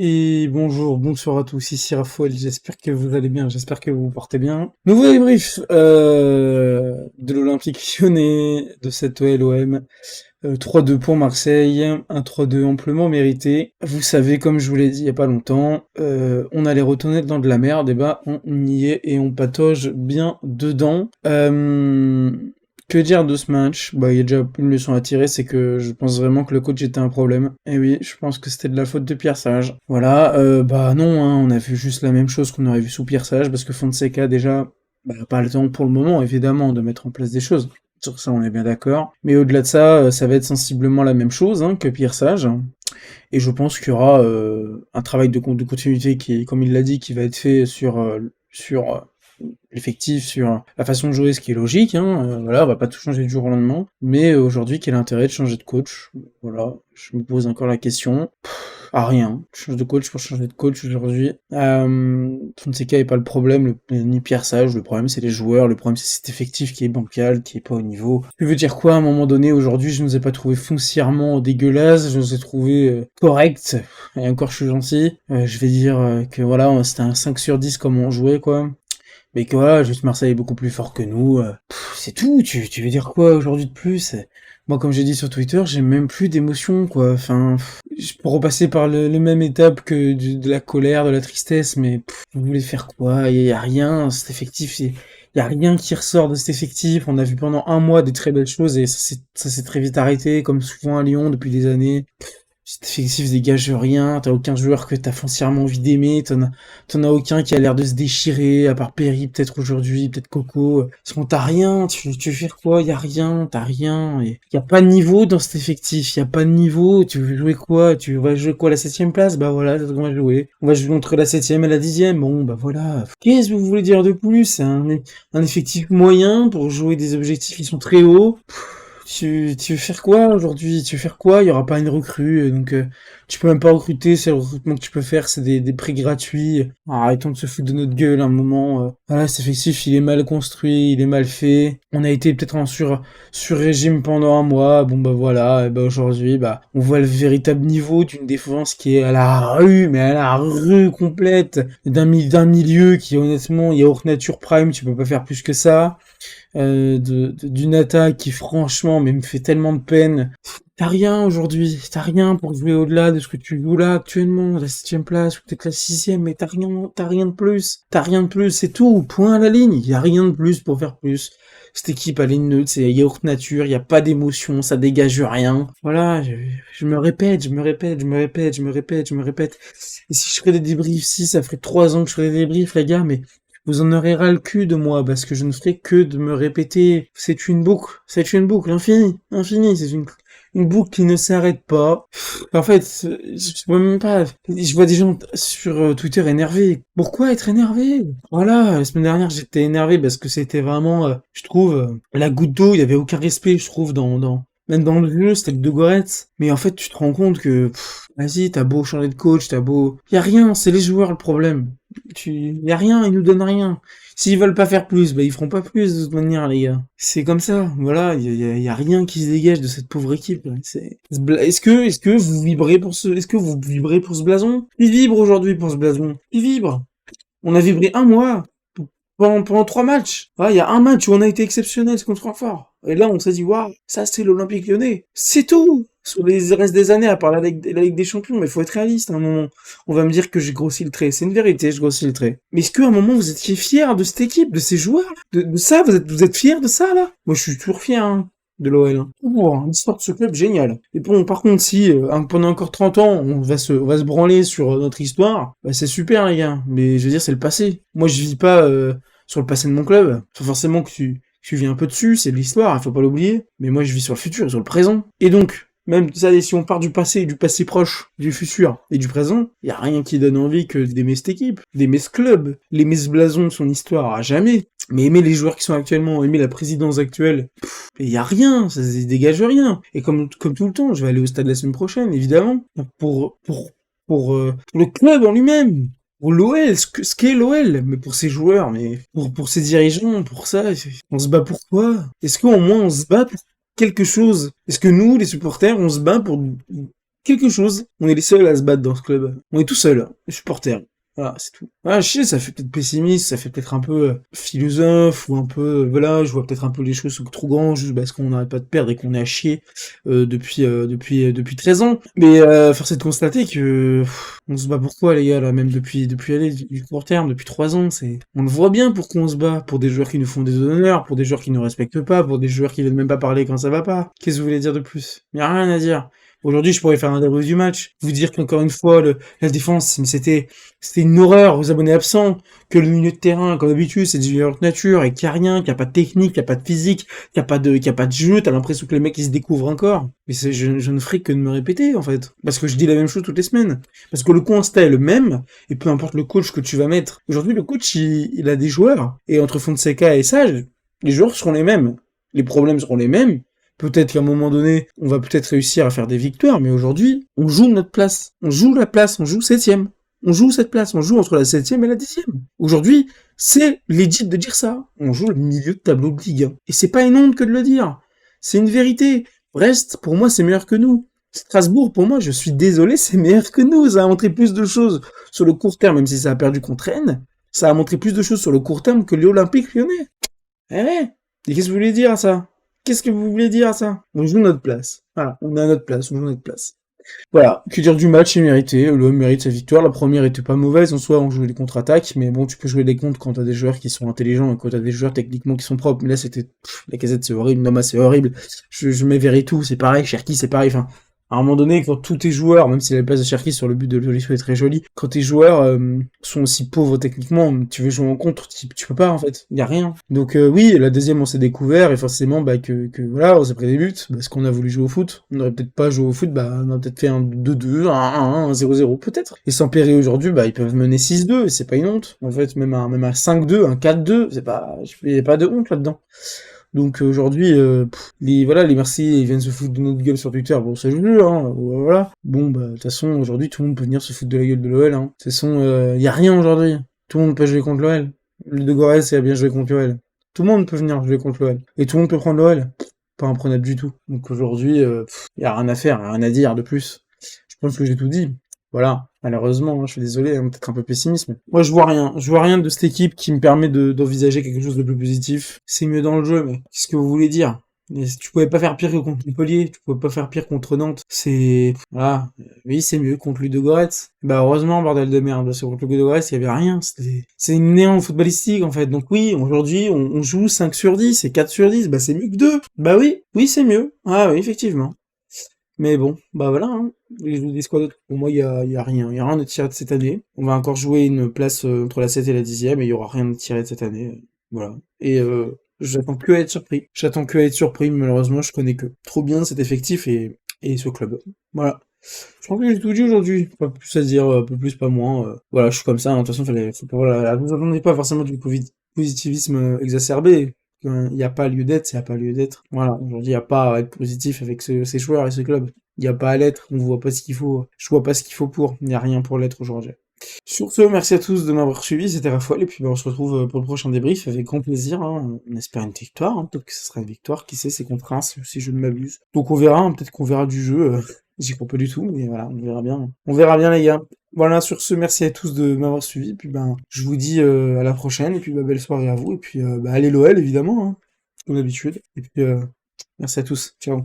Et bonjour, bonsoir à tous, ici Raphaël, j'espère que vous allez bien, j'espère que vous vous portez bien. Nouveau débrief de l'Olympique Lyonnais, de cette OLOM, 3-2 pour Marseille, un 3-2 amplement mérité. Vous savez, comme je vous l'ai dit il y a pas longtemps, on allait retourner dans de la merde, et bah on y est et on patauge bien dedans. Que dire de ce match? Bah, il y a déjà une leçon à tirer, c'est que je pense vraiment que le coach était un problème. Et oui, je pense que c'était de la faute de Pierre Sage. Voilà, bah non, hein, on a vu juste la même chose qu'on aurait vu sous Pierre Sage, parce que Fonseca, déjà, bah, pas le temps pour le moment, évidemment, de mettre en place des choses. Sur ça, on est bien d'accord. Mais au-delà de ça, ça va être sensiblement la même chose hein, que Pierre Sage. Et je pense qu'il y aura un travail de continuité qui, comme il l'a dit, qui va être fait sur l'effectif, sur la façon de jouer, ce qui est logique, hein, voilà, on va pas tout changer du jour au lendemain, mais aujourd'hui, quel intérêt de changer de coach? Voilà, je me pose encore la question. Rien. Change de coach pour changer de coach aujourd'hui. Fonseca est pas le problème, ni Pierre Sage, le problème c'est les joueurs, le problème c'est cet effectif qui est bancal, qui est pas au niveau. Je veux dire quoi, à un moment donné, aujourd'hui, je ne nous ai pas trouvé foncièrement dégueulasse, je nous ai trouvé correct, et encore je suis gentil. Je vais dire que voilà, c'était un 5 sur 10 comme on jouait, quoi. Mais que voilà, juste Marseille est beaucoup plus fort que nous. C'est tout, tu veux dire quoi aujourd'hui de plus? Moi, comme j'ai dit sur Twitter, j'ai même plus d'émotion, quoi. Enfin, pour repasser par le même étape que de la colère, de la tristesse, mais vous voulez faire quoi? Y a rien, cet effectif, y a rien qui ressort de cet effectif. On a vu pendant un mois des très belles choses et ça s'est très vite arrêté, comme souvent à Lyon depuis des années. Cet effectif dégage rien, t'as aucun joueur que t'as foncièrement envie d'aimer, t'en as aucun qui a l'air de se déchirer, à part Perry peut-être aujourd'hui, peut-être Coco. Sinon t'as rien, tu veux faire quoi? Y a rien, t'as rien. Y a pas de niveau dans cet effectif, y a pas de niveau, tu veux jouer quoi? Tu vas jouer quoi, la 7ème place? Bah voilà, c'est ce qu'on va jouer. On va jouer entre la 7ème et la 10ème, bon bah voilà. Qu'est-ce que vous voulez dire de plus? C'est un effectif moyen pour jouer des objectifs qui sont très hauts. Tu veux faire quoi aujourd'hui? Tu veux faire quoi? Il y aura pas une recrue, donc tu peux même pas recruter. C'est le recrutement que tu peux faire, c'est des prix gratuits. Arrêtons de se foutre de notre gueule un moment. Voilà, cet effectif, il est mal construit, il est mal fait. On a été peut-être en sur régime pendant un mois. Bon bah voilà, et bah aujourd'hui, bah on voit le véritable niveau d'une défense qui est à la rue, mais à la rue complète, d'un milieu qui honnêtement, il y a hors nature prime, tu peux pas faire plus que ça. D'une attaque qui franchement mais me fait tellement de peine. T'as rien aujourd'hui, t'as rien pour jouer au-delà de ce que tu joues là actuellement, la 7ème place ou peut-être la 6ème, mais t'as rien de plus, c'est tout, point à la ligne, y a rien de plus pour faire plus. Cette équipe elle est neutre, c'est yaourt nature, y a pas d'émotion, ça dégage rien. Voilà, je me répète, Et si je ferais des débriefs, si ça ferait 3 ans que je ferais des débriefs les gars, mais vous en aurez ras le cul de moi, parce que je ne ferai que de me répéter. C'est une boucle, infinie, c'est une boucle qui ne s'arrête pas. En fait, je vois même pas, je vois des gens sur Twitter énervés. Pourquoi être énervé? Voilà, la semaine dernière j'étais énervé parce que c'était vraiment, je trouve, la goutte d'eau, il y avait aucun respect, je trouve, même dans le jeu, c'était le de Goretz. Mais en fait, tu te rends compte que, vas-y, t'as beau changer de coach, t'as beau... Y a rien, c'est les joueurs le problème. Y a rien, ils nous donnent rien. S'ils veulent pas faire plus, bah ils feront pas plus de toute manière, les gars. C'est comme ça, voilà, y a rien qui se dégage de cette pauvre équipe. Est-ce que vous vibrez est-ce que vous vibrez pour ce blason? Il vibre aujourd'hui pour ce blason. Il vibre. On a vibré un mois pendant 3 matchs. Il y a un match où on a été exceptionnel, c'est contre Francfort. Et là, on s'est dit, waouh, ça c'est l'Olympique Lyonnais. C'est tout. Sur les restes des années, à part la Ligue des Champions, mais faut être réaliste à un moment. On va me dire que j'ai grossi le trait. C'est une vérité, je grossis le trait. Mais est-ce qu'à un moment, vous étiez fiers de cette équipe, de ces joueurs, de ça? Vous êtes fiers de ça, là? Moi, je suis toujours fier, hein, de l'OL. Hein. Toujours, l'histoire de ce club, génial. Et bon, par contre, si pendant encore 30 ans, on va se branler sur notre histoire, bah, c'est super, les gars. Mais je veux dire, c'est le passé. Moi, je vis pas sur le passé de mon club. Faut forcément que tu vis un peu dessus, c'est de l'histoire, il faut pas l'oublier. Mais moi, je vis sur le futur, sur le présent. Et donc, même ça, si on part du passé proche, du futur et du présent, y a rien qui donne envie que d'aimer cette équipe, d'aimer ce club, l'aimer ce blason de son histoire, à jamais. Mais aimer les joueurs qui sont actuellement, aimer la présidence actuelle, y a rien, ça se dégage rien. Et comme tout le temps, je vais aller au stade la semaine prochaine, évidemment, pour le club en lui-même. Pour l'OL, ce qu'est l'OL, mais pour ses joueurs, mais pour ses dirigeants, pour ça, on se bat pour quoi? Est-ce qu'au moins on se bat pour quelque chose? Est-ce que nous, les supporters, on se bat quelque chose. On est les seuls à se battre dans ce club. On est tout seuls, les supporters. Voilà, c'est tout. Ah, je sais, ça fait peut-être pessimiste, ça fait peut-être un peu philosophe, ou un peu, voilà, je vois peut-être un peu les choses trop grand, juste parce qu'on n'arrête pas de perdre et qu'on est à chier depuis 13 ans. Mais force est de constater que on se bat pour quoi, les gars, là, même depuis aller du court terme, depuis 3 ans, on le voit bien pourquoi on se bat, pour des joueurs qui nous font des honneurs, pour des joueurs qui nous respectent pas, pour des joueurs qui viennent même pas parler quand ça va pas. Qu'est-ce que vous voulez dire de plus? Y a rien à dire. Aujourd'hui, je pourrais faire un débrief du match, vous dire qu'encore une fois, la défense, mais c'était une horreur aux abonnés absents, que le milieu de terrain, comme d'habitude, c'est du meilleure nature, et qu'il n'y a rien, qu'il n'y a pas de technique, qu'il n'y a pas de physique, qu'il y a pas de jeu, t'as l'impression que les mecs, ils se découvrent encore. Mais je ne ferai que de me répéter, en fait. Parce que je dis la même chose toutes les semaines. Parce que le constat est le même, et peu importe le coach que tu vas mettre. Aujourd'hui, le coach, il a des joueurs, et entre Fonseca et Sage, les joueurs seront les mêmes. Les problèmes seront les mêmes. Peut-être qu'à un moment donné, on va peut-être réussir à faire des victoires, mais aujourd'hui, on joue notre place. On joue la place, on joue 7ème. On joue cette place, on joue entre la 7ème et la 10ème. Aujourd'hui, c'est legit de dire ça. On joue le milieu de tableau de Ligue 1. Et c'est pas une honte que de le dire. C'est une vérité. Brest, pour moi, c'est meilleur que nous. Strasbourg, pour moi, je suis désolé, c'est meilleur que nous. Ça a montré plus de choses sur le court terme, même si ça a perdu contre Rennes. Ça a montré plus de choses sur le court terme que l'Olympique Lyonnais. Eh ouais. Et qu'est-ce que vous voulez dire à ça? Qu'est-ce que vous voulez dire à ça? On joue notre place. Voilà, on a notre place, on joue notre place. Voilà, que dire du match est mérité, l'OM mérite sa victoire, la première était pas mauvaise, en soi on jouait les contre-attaques, mais bon tu peux jouer les contre quand t'as des joueurs qui sont intelligents et quand t'as des joueurs techniquement qui sont propres, mais là c'était, la Casette c'est horrible, Noma c'est horrible, je mets Veretout c'est pareil, Cherki c'est pareil, enfin, à un moment donné, quand tous tes joueurs, même si la place de Cherki sur le but de Tolisso est très jolie, quand tes joueurs sont aussi pauvres techniquement, tu veux jouer en contre, tu peux pas en fait, y a rien. Donc oui, la deuxième on s'est découvert et forcément que voilà, on s'est pris des buts parce qu'on a voulu jouer au foot. On aurait peut-être pas joué au foot, bah on a peut-être fait un 2-2, un 1-0 peut-être. Et sans Perret aujourd'hui, bah ils peuvent mener 6-2 et c'est pas une honte. En fait, même un 5-2, un 4-2, y a pas de honte là-dedans. Donc aujourd'hui, les Marseillais ils viennent se foutre de notre gueule sur Twitter, bon ça joue, hein, voilà. Bon bah de toute façon aujourd'hui tout le monde peut venir se foutre de la gueule de l'OL, hein. De toute façon, y a rien aujourd'hui. Tout le monde peut jouer contre l'OL. Le de Gorès il a bien joué contre l'OL. Tout le monde peut venir jouer contre l'OL. Et tout le monde peut prendre l'OL. Pas imprenable du tout. Donc aujourd'hui, y a rien à faire, y a rien à dire de plus. Je pense que j'ai tout dit. Voilà. Malheureusement, hein, je suis désolé, hein, peut-être un peu pessimiste, mais moi je vois rien. Je vois rien de cette équipe qui me permet d'envisager quelque chose de plus positif. C'est mieux dans le jeu, mais qu'est-ce que vous voulez dire? Tu pouvais pas faire pire que contre Montpellier, tu pouvais pas faire pire contre Nantes. Voilà. Oui, c'est mieux contre Ludogorets. Bah, heureusement, bordel de merde, parce que contre Ludogorets, il y avait rien. C'est une néant footballistique, en fait. Donc oui, aujourd'hui, on joue 5 sur 10 et 4 sur 10. Bah, c'est mieux que 2. Bah oui, c'est mieux. Ah oui, effectivement. Mais bon, bah voilà, hein. Les squads, pour moi, y a rien. Y a rien de tiré de cette année. On va encore jouer une place entre la 7 et la 10ème, et il y aura rien de tiré de cette année. Voilà. Et j'attends que à être surpris. J'attends que à être surpris, malheureusement, je connais que trop bien cet effectif et ce club. Voilà. Je crois que j'ai tout dit aujourd'hui. Pas plus à dire, peu plus, pas moins. Voilà, je suis comme ça, hein. De toute façon, voilà, vous attendez pas forcément du positivisme exacerbé. Il n'y a pas lieu d'être, il n'y a pas lieu d'être. Voilà, aujourd'hui, il n'y a pas à être positif avec ces joueurs et ce club. Il n'y a pas à l'être, on voit pas ce qu'il faut. Je vois pas ce qu'il faut pour. Il n'y a rien pour l'être aujourd'hui. Sur ce, merci à tous de m'avoir suivi, c'était Raphaël, et puis on se retrouve pour le prochain débrief avec grand plaisir, hein. On espère une victoire, hein. Peut-être que ce sera une victoire, qui sait, c'est contre Reims, si je ne m'abuse. Donc on verra, hein, peut-être qu'on verra du jeu, j'y crois pas du tout, mais voilà, on verra bien. On verra bien les gars. Voilà, sur ce, merci à tous de m'avoir suivi, puis je vous dis à la prochaine, et puis belle soirée à vous, et puis allez l'OL évidemment, hein, comme d'habitude, et puis merci à tous, ciao.